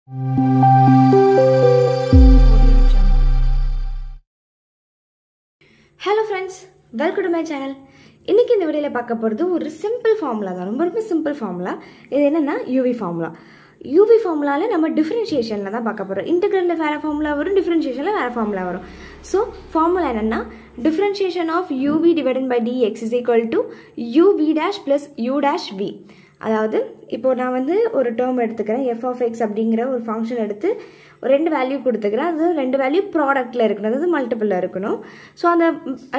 Hello friends, welcome to my channel. இன்னைக்கு இந்த வீடியோல பார்க்க போறது ஒரு சிம்பிள் ஃபார்முலா தான். ரொம்ப சிம்பிள் ஃபார்முலா. இது என்னன்னா UV ஃபார்முலா. UV ஃபார்முலால நம்ம டிஃபரன்ஷியேஷன்ல தான் பார்க்க போறோம். இன்டெகிரல்ல வேற ஃபார்முலா வரும், டிஃபரன்ஷியேஷன்ல வேற ஃபார்முலா வரும். சோ ஃபார்முலா என்னன்னா differentiation of UV divided by dx is equal to UV dash plus U dash V. அதாவது இப்போ நான் வந்து ஒரு டேர்ம் எடுத்துக்கிறேன், f of x அப்படிங்கிற ஒரு ஃபங்க்ஷன் எடுத்து ரெண்டு வேல்யூ கொடுத்துக்கிறேன். அது ரெண்டு வேல்யூ ப்ராடக்ட்ல இருக்கணும், அதாவது மல்டிபிள்ல இருக்கணும். ஸோ அந்த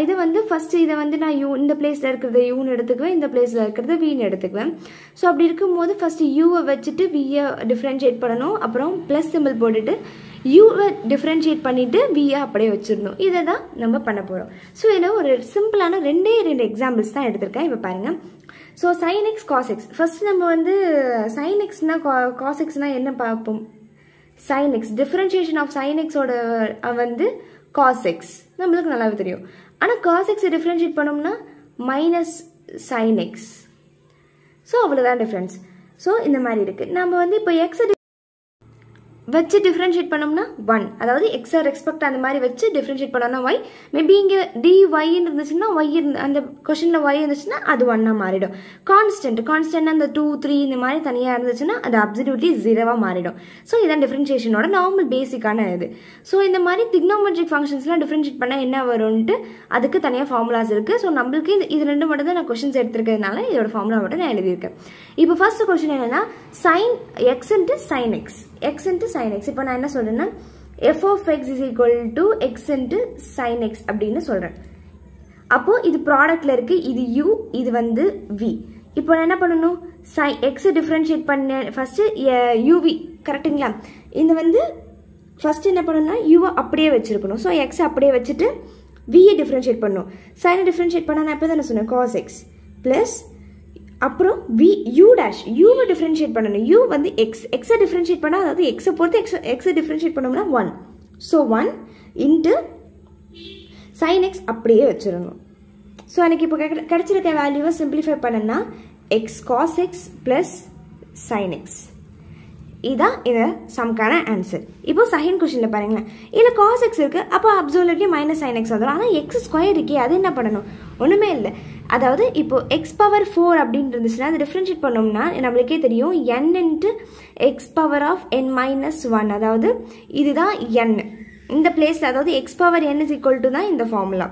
இதை வந்து ஃபர்ஸ்ட் இதை வந்து நான் இந்த பிளேஸ்ல இருக்கிறத யூன்னு எடுத்துக்குவேன், இந்த பிளேஸ்ல இருக்கிறத வின்னு எடுத்துக்குவேன். ஸோ அப்படி இருக்கும்போது ஃபர்ஸ்ட் யூவை வச்சுட்டு வியை டிஃபரன்ஷியேட் பண்ணணும், அப்புறம் பிளஸ் சிம்பிள் போட்டுட்டு யூவை டிஃபரன்ஷியேட் பண்ணிட்டு வியை அப்படியே வச்சிடணும். இதை தான் நம்ம பண்ண போறோம். ஸோ இதில் ஒரு சிம்பிளான ரெண்டு எக்ஸாம்பிள்ஸ் தான் எடுத்திருக்கேன். இப்போ பாருங்க. So sin x cos x, first நம்ம வந்து sin xனா cos xனா என்ன பார்ப்போம். sin x, differentiation of sin x ஓட வந்து cos x நம்மளுக்கு நல்லாவே தெரியும். ஆனால் cos x differentiate பண்ணோம்னா minus sin x. ஸோ அவ்வளோதான் டிஃப்ரென்ஸ். ஸோ இந்த மாதிரி இருக்கு. நம்ம வந்து இப்போ x வச்சு டிஃபரன்ஷியேட் பண்ணோம்னா 1, அதாவது x ரெஸ்பெக்ட் அந்த மாதிரி வச்சு டிஃபரன்ஷியேட் பண்ணோம்னா y. மேபி இங்கே dy இருந்துச்சுன்னா y அந்த கொஸ்டின்ல y இருந்துச்சுன்னா அது 1 மாறிடும். கான்ஸ்டன்ட் அந்த 2 3 இந்த மாதிரி தனியாக இருந்துச்சுன்னா அது அப்சல்யூட்லி 0 மாறிடும். ஸோ இதான் டிஃபரன்ஷியேஷனோட நார்மல் பேசிக்கான இது. ஸோ இந்த மாதிரி டிக்னோமெட்ரிக் ஃபங்க்ஷன்ஸ்லாம் டிஃபரன்ஷியேட் பண்ணால் என்ன வரும்ட்டு அதுக்கு தனியாக ஃபார்முலாஸ் இருக்கு. ஸோ நம்மளுக்கு இது ரெண்டு மட்டும் தான் நான் கொஸ்டின்ஸ் எடுத்திருக்கிறதுனால இதோட ஃபார்முலா மட்டும் நான் எழுதியிருக்கேன். இப்போ ஃபர்ஸ்ட் கொஸ்டின் என்னன்னா sin x into sin x, x into sin x. இப்போ நான் என்ன சொல்றேன்னா f of x is equal to x into sin x அப்படின்னு சொல்றேன். அப்போ இது ப்ராடக்ட்ல இருக்கு, இது u, இது வந்து v. இப்போ நான் என்ன பண்ணணும், sin x டிஃபரன்ஷியேட் பண்ண ஃபர்ஸ்ட் uv கரெக்ட்டுங்களா. இந்த வந்து ஃபர்ஸ்ட் என்ன பண்ணணும்னா u அப்படியே வச்சிருக்கணும். ஸோ x அப்படியே வச்சுட்டு v டிஃபரன்ஷியேட் பண்ணணும். sin டிஃபரன்ஷியேட் பண்ணா நான் இப்போ தானே சொன்னேன் cos x பிளஸ் அப்புறம் v u dash, u differentiate பண்ணணும். u வந்து x டிஃபரன்ஷியேட் பண்ணா, அதாவது x பொறுத்து x டிஃபரன்ஷியேட் பண்ணோம்னா 1. ஸோ 1 இன்ட்டு sin x அப்படியே வச்சிடணும். ஸோ எனக்கு இப்போ கிடைச்சிருக்க வேல்யூவை சிம்பிளிஃபை பண்ணனா x cos x plus sin x. இதான் இந்த சம்கான ஆன்சர். இப்போ செகண்ட் கொஸ்டின்ல பாருங்களேன், இதில் cos x இருக்கு, அப்போ அப்சல்யூட்லி மைனஸ் sin x வந்துடும். ஆனால் x ஸ்கொயர் இருக்கே, அது என்ன பண்ணணும், ஒன்றுமே இல்லை. அதாவது இப்போ x பவர் 4 அப்படின்னு இருந்துச்சுன்னா அதை டிஃபரன்ஷியேட் பண்ணோம்னா நம்மளுக்கே தெரியும் n into x power of n minus 1, அதாவது இதுதான் n இந்த பிளேஸில், அதாவது x power n is equal to தான் இந்த ஃபார்முலா.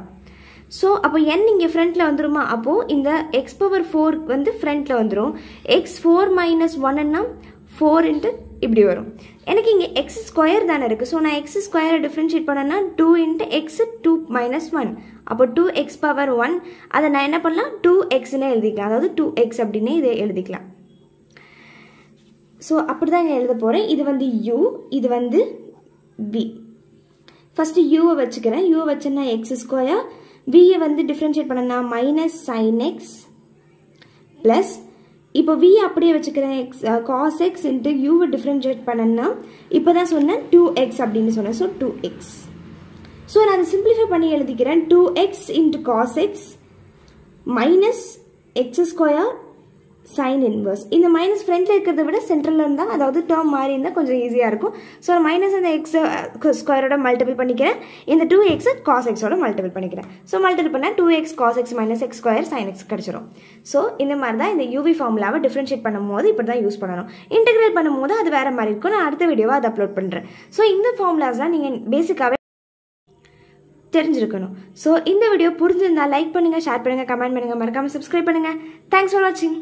ஸோ அப்போ n இங்கே ஃப்ரண்ட்ல வந்துருமா, அப்போது இந்த x பவர் 4 வந்து ஃப்ரண்ட்ல வந்துடும். x 4 மைனஸ் 1ன்னா 4 இன்ட்டு இப்படி வரும். எனக்கு இங்கே x ஸ்கொயர் தானே இருக்குது. ஸோ நான் x ஸ்கொயரை டிஃபரன்ஷியேட் பண்ணேன்னா 2 இன்ட்டு எக்ஸ் 2 மைனஸ் 1, அப்போ 2x பவர் 1. அதை நான் என்ன பண்ணலாம், 2xன்னு எழுதிக்கலாம், அதாவது 2x அப்படின்னு இதை எழுதிக்கலாம். ஸோ அப்படி தான் இங்கே எழுத போகிறேன். இது வந்து u, இது வந்து v. ஃபஸ்ட்டு யூவை வச்சுக்கிறேன். யூவை வச்சேன்னா எக்ஸ் ஸ்கொயர், வியை வந்து டிஃப்ரென்ஷியேட் பண்ணனா மைனஸ் சைன் எக்ஸ் ப்ளஸ், இப்போ v அப்படியே வச்சுக்கிறேன், எக்ஸ் காஸ் எக்ஸ் இன்ட்டு யூவை டிஃப்ரென்ஷியேட் பண்ணனா இப்போ தான் சொன்னேன் 2x அப்படின்னு சொன்னேன். So 2x. ஸோ நான் அதை சிம்பிளிஃபை பண்ணி எழுதிக்கிறேன். 2x into cos x minus x square sine inverse. இந்த மைனஸ் ஃப்ரண்ட்ல இருக்கிறத விட சென்ட்ரல் இருந்தால், அதாவது டேர்ம் மாதிரி இருந்தால் கொஞ்சம் ஈஸியாக இருக்கும். ஸோ மைனஸ் அந்த எக்ஸ் ஸ்கொயரோட மல்டிபிள் பண்ணிக்கிறேன், இந்த 2x காஸ் எக்ஸோட மல்டிபிள் பண்ணிக்கிறேன். ஸோ மல்டிபிள் பண்ணால் 2x cos x minus x square sine x கிடச்சிரும். ஸோ இந்த மாதிரி தான் இந்த யூவி ஃபார்முலாவை டிஃபரன்ஷியேட் பண்ணும்போது இப்படி தான் யூஸ் பண்ணணும். இன்டெகிரேட் பண்ணும்போது அது வேற மாதிரி இருக்கும். நான் அடுத்த வீடியோவை அதை அப்லோட் பண்ணுறேன். ஸோ இந்த ஃபார்முலாஸ்லாம் நீங்கள் பேசிக்காகவே தெரிஞ்சிருக்கணும். ஸோ இந்த வீடியோ புரிஞ்சிருந்தா லைக் பண்ணுங்கள், ஷேர் பண்ணுங்கள், கமெண்ட் பண்ணுங்கள், மறக்காமல் சப்ஸ்கிரைப் பண்ணுங்கள். தேங்க்ஸ் ஃபார் வாட்சிங்.